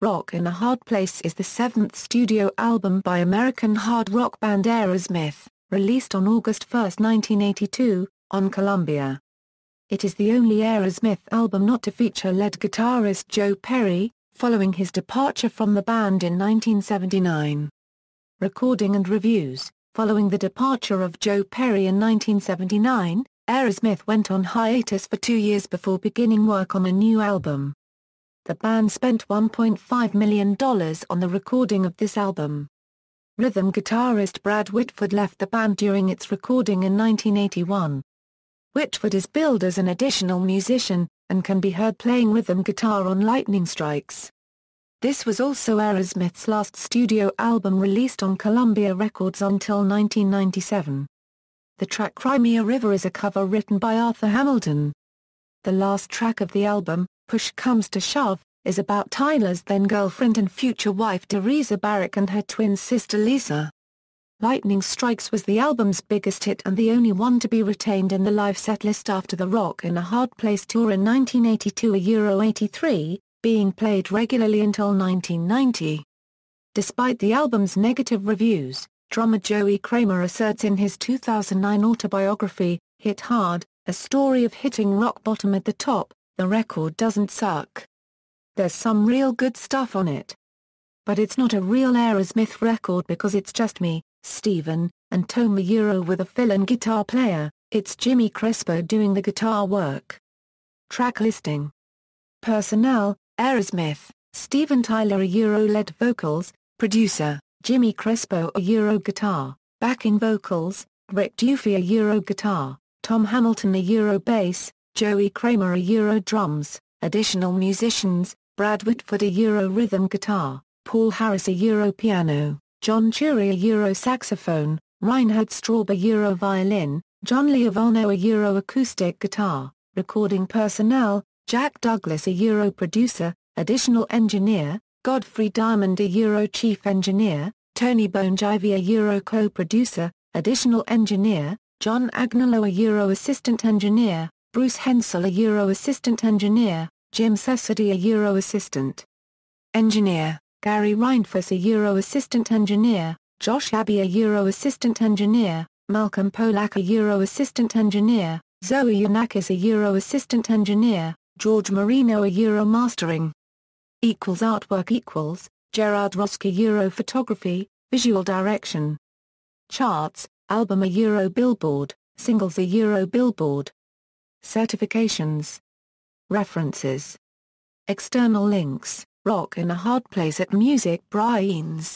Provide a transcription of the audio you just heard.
Rock in a Hard Place is the seventh studio album by American hard rock band Aerosmith, released on August 1, 1982, on Columbia. It is the only Aerosmith album not to feature lead guitarist Joe Perry, following his departure from the band in 1979. Recording and reviews. Following the departure of Joe Perry in 1979, Aerosmith went on hiatus for 2 years before beginning work on a new album. The band spent $1.5 million on the recording of this album. Rhythm guitarist Brad Whitford left the band during its recording in 1981. Whitford is billed as an additional musician, and can be heard playing rhythm guitar on Lightning Strikes. This was also Aerosmith's last studio album released on Columbia Records until 1997. The track Crimea River is a cover written by Arthur Hamilton. The last track of the album, Push Comes to Shove, is about Tyler's then-girlfriend and future wife Teresa Barrick and her twin sister Lisa. Lightning Strikes was the album's biggest hit and the only one to be retained in the live setlist after the Rock in a Hard Place tour in 1982 '83, being played regularly until 1990. Despite the album's negative reviews, drummer Joey Kramer asserts in his 2009 autobiography, Hit Hard, a story of hitting rock bottom at the top, the record doesn't suck. There's some real good stuff on it. But it's not a real Aerosmith record because it's just me, Steven, and Tome with a fill-in guitar player. It's Jimmy Crespo doing the guitar work. Track listing. Personnel: Aerosmith, Steven Tyler lead vocals, producer, Jimmy Crespo guitar, backing vocals, Rick Duffy guitar, Tom Hamilton bass, Joey Kramer drums, additional musicians, Brad Whitford rhythm guitar, Paul Harris piano, John Churi saxophone, Reinhard Straube violin, John Leovano acoustic guitar. Recording personnel: Jack Douglas producer, additional engineer, Godfrey Diamond chief engineer, Tony Bongivi co-producer, additional engineer, John Agnello assistant engineer, Bruce Hensel assistant engineer, Jim Sesady assistant engineer, Gary Reinfuss assistant engineer, Josh Abbey assistant engineer, Malcolm Polak assistant engineer, Zoe Yanakis assistant engineer, George Marino mastering. Artwork Gerard Roski photography, visual direction. Charts: album Billboard, singles Billboard. Certifications. References. External links: Rock in a Hard Place at Music Brains.